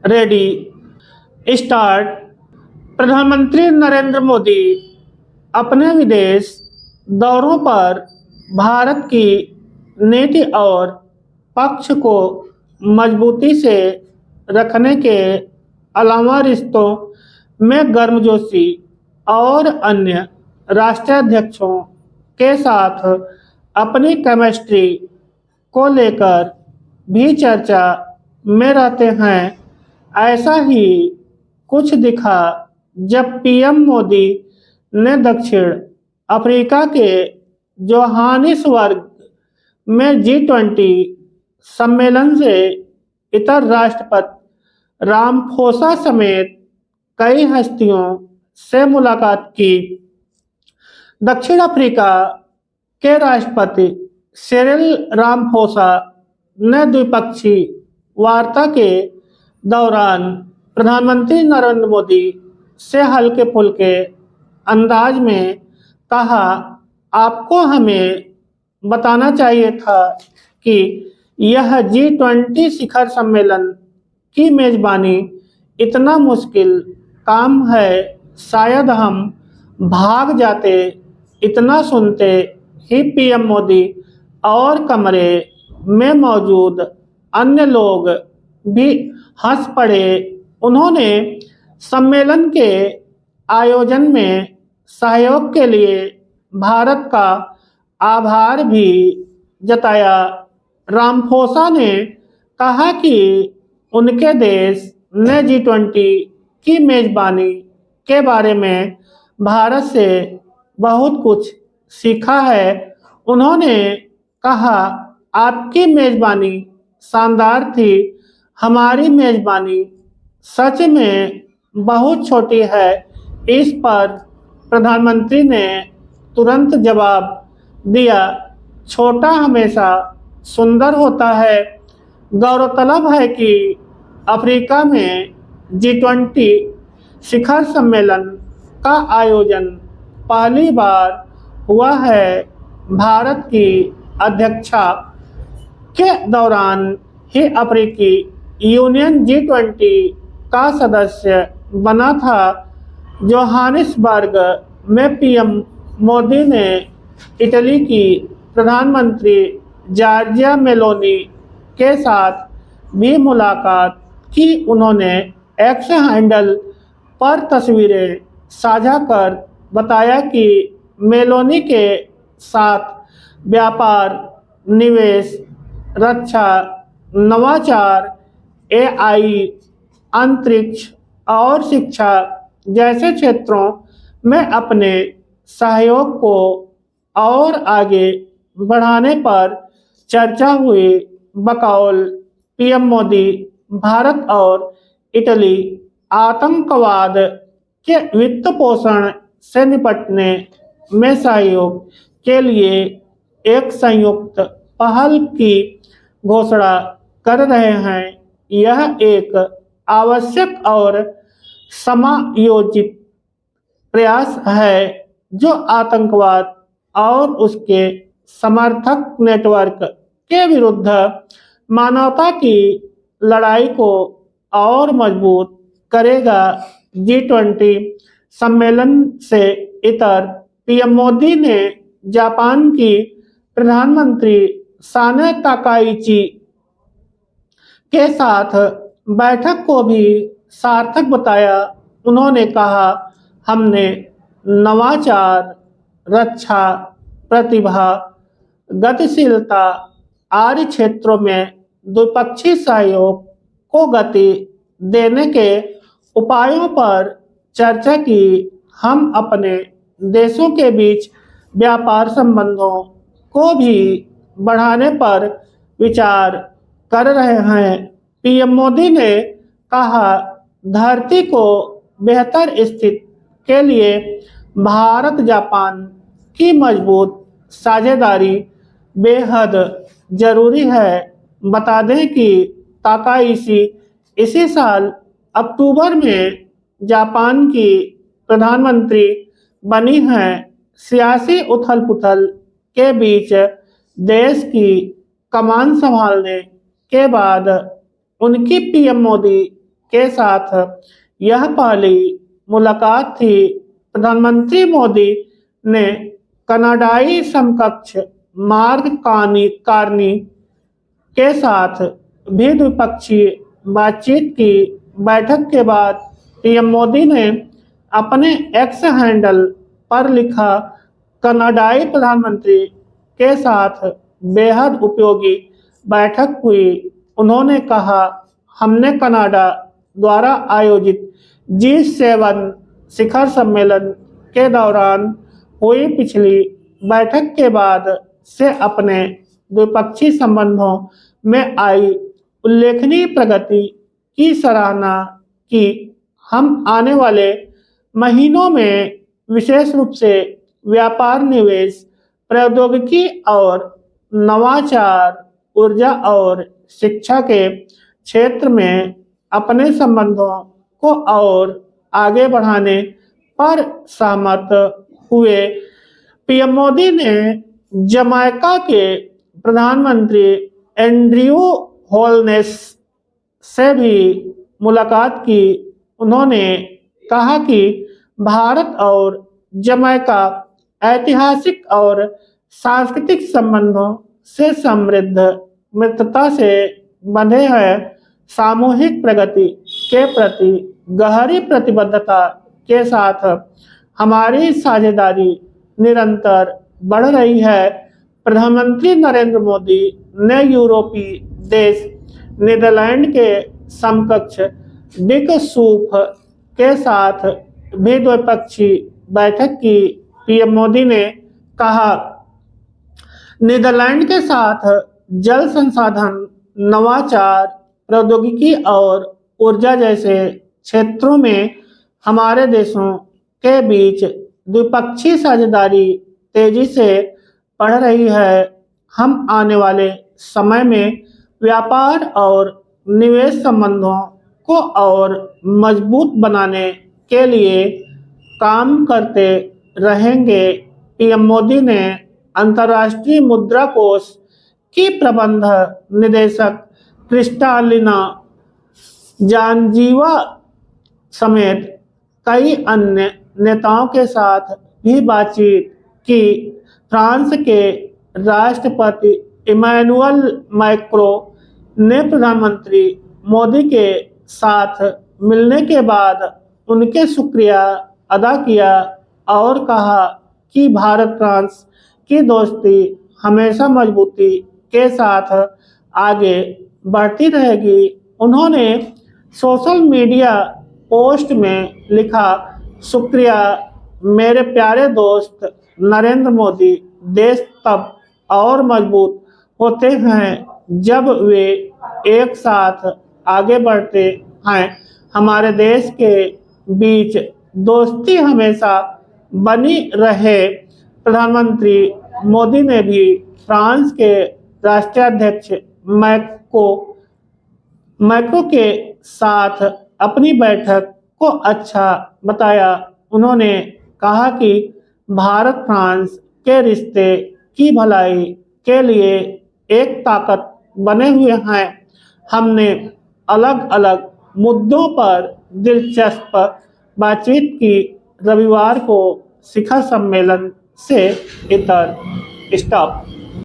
Ready start. प्रधानमंत्री नरेंद्र मोदी अपने विदेश दौरों पर भारत की नीति और पक्ष को मजबूती से रखने के अलावा रिश्तों में गर्मजोशी और अन्य राष्ट्राध्यक्षों के साथ अपनी केमिस्ट्री को लेकर भी चर्चा में रहते हैं। ऐसा ही कुछ दिखा जब पीएम मोदी ने दक्षिण अफ्रीका के जोहानिसबर्ग में G20 सम्मेलन से इतर राष्ट्रपति रामफोसा समेत कई हस्तियों से मुलाकात की। दक्षिण अफ्रीका के राष्ट्रपति सिरिल रामफोसा ने द्विपक्षीय वार्ता के दौरान प्रधानमंत्री नरेंद्र मोदी से हल्के फुल्के अंदाज में कहा, आपको हमें बताना चाहिए था कि यह G20 शिखर सम्मेलन की मेजबानी इतना मुश्किल काम है, शायद हम भाग जाते। इतना सुनते ही पीएम मोदी और कमरे में मौजूद अन्य लोग भी हंस पड़े। उन्होंने सम्मेलन के आयोजन में सहयोग के लिए भारत का आभार भी जताया। रामफोसा ने कहा कि उनके देश ने G20 की मेजबानी के बारे में भारत से बहुत कुछ सीखा है। उन्होंने कहा, आपकी मेजबानी शानदार थी, हमारी मेजबानी सच में बहुत छोटी है। इस पर प्रधानमंत्री ने तुरंत जवाब दिया, छोटा हमेशा सुंदर होता है। गौरतलब है कि अफ्रीका में G20 शिखर सम्मेलन का आयोजन पहली बार हुआ है। भारत की अध्यक्षता के दौरान ही अफ्रीकी यूनियन G20 का सदस्य बना था। जोहानिसबर्ग में पीएम मोदी ने इटली की प्रधानमंत्री जॉर्जिया मेलोनी के साथ भी मुलाकात की। उन्होंने एक्स हैंडल पर तस्वीरें साझा कर बताया कि मेलोनी के साथ व्यापार, निवेश, रक्षा, नवाचार, AI, अंतरिक्ष और शिक्षा जैसे क्षेत्रों में अपने सहयोग को और आगे बढ़ाने पर चर्चा हुई। बकौल पीएम मोदी, भारत और इटली आतंकवाद के वित्त पोषण से निपटने में सहयोग के लिए एक संयुक्त पहल की घोषणा कर रहे हैं। यह एक आवश्यक और समायोजित प्रयास है जो आतंकवाद और उसके समर्थक नेटवर्क के विरुद्ध मानवता की लड़ाई को और मजबूत करेगा। G20 सम्मेलन से इतर पीएम मोदी ने जापान की प्रधानमंत्री साने ताकाइची के साथ बैठक को भी सार्थक बताया। उन्होंने कहा, हमने नवाचार, रक्षा, प्रतिभा, गतिशीलता आदि क्षेत्रों में द्विपक्षीय सहयोग को गति देने के उपायों पर चर्चा की। हम अपने देशों के बीच व्यापार संबंधों को भी बढ़ाने पर विचार कर रहे हैं। पीएम मोदी ने कहा, धरती को बेहतर स्थिति के लिए भारत जापान की मजबूत साझेदारी बेहद जरूरी है। बता दें कि ताकाइची इसी साल अक्टूबर में जापान की प्रधानमंत्री बनी हैं। सियासी उथल पुथल के बीच देश की कमान संभालने के बाद उनकी पीएम मोदी के साथ यह पहली मुलाकात थी। प्रधानमंत्री मोदी ने कनाडाई समकक्ष मार्क कार्नी के साथ भी द्विपक्षीय बातचीत की। बैठक के बाद पीएम मोदी ने अपने एक्स हैंडल पर लिखा, कनाडाई प्रधानमंत्री के साथ बेहद उपयोगी बैठक हुई। उन्होंने कहा, हमने कनाडा द्वारा आयोजित G7 शिखर सम्मेलन के दौरान हुई पिछली बैठक के बाद से अपने द्विपक्षीय संबंधों में आई उल्लेखनीय प्रगति की सराहना की। हम आने वाले महीनों में विशेष रूप से व्यापार, निवेश, प्रौद्योगिकी और नवाचार, ऊर्जा और शिक्षा के क्षेत्र में अपने संबंधों को और आगे बढ़ाने पर सहमत हुए। पीएम मोदी ने जमैका के प्रधानमंत्री एंड्रयू होलनेस से भी मुलाकात की। उन्होंने कहा कि भारत और जमैका ऐतिहासिक और सांस्कृतिक संबंधों से समृद्ध मित्रता से बंधे हैं। सामूहिक प्रगति के प्रति गहरी प्रतिबद्धता के साथ हमारी साझेदारी निरंतर बढ़ रही है। प्रधानमंत्री नरेंद्र मोदी ने यूरोपीय देश नीदरलैंड के समकक्ष डिक सूफ के साथ भी द्विपक्षीय बैठक की। पीएम मोदी ने कहा, नीदरलैंड के साथ जल संसाधन, नवाचार, प्रौद्योगिकी और ऊर्जा जैसे क्षेत्रों में हमारे देशों के बीच द्विपक्षीय साझेदारी तेजी से बढ़ रही है। हम आने वाले समय में व्यापार और निवेश संबंधों को और मजबूत बनाने के लिए काम करते रहेंगे। पीएम मोदी ने अंतर्राष्ट्रीय मुद्रा कोष की प्रबंध निदेशक क्रिस्टालिना जांजीवा समेत कई अन्य नेताओं के साथ भी बातचीत की। फ्रांस के राष्ट्रपति इमैनुअल मैक्रों ने प्रधानमंत्री मोदी के साथ मिलने के बाद उनके शुक्रिया अदा किया और कहा कि भारत फ्रांस की दोस्ती हमेशा मजबूती के साथ आगे बढ़ती रहेगी। उन्होंने सोशल मीडिया पोस्ट में लिखा, शुक्रिया मेरे प्यारे दोस्त नरेंद्र मोदी। देश तब और मजबूत होते हैं जब वे एक साथ आगे बढ़ते हैं। हमारे देश के बीच दोस्ती हमेशा बनी रहे। प्रधानमंत्री मोदी ने भी फ्रांस के राष्ट्राध्यक्ष मैक्रों के साथ अपनी बैठक को अच्छा बताया। उन्होंने कहा कि भारत फ्रांस के रिश्ते की भलाई के लिए एक ताकत बने हुए हैं। हमने अलग अलग मुद्दों पर दिलचस्प बातचीत की। रविवार को शिखर सम्मेलन से इतर स्टॉप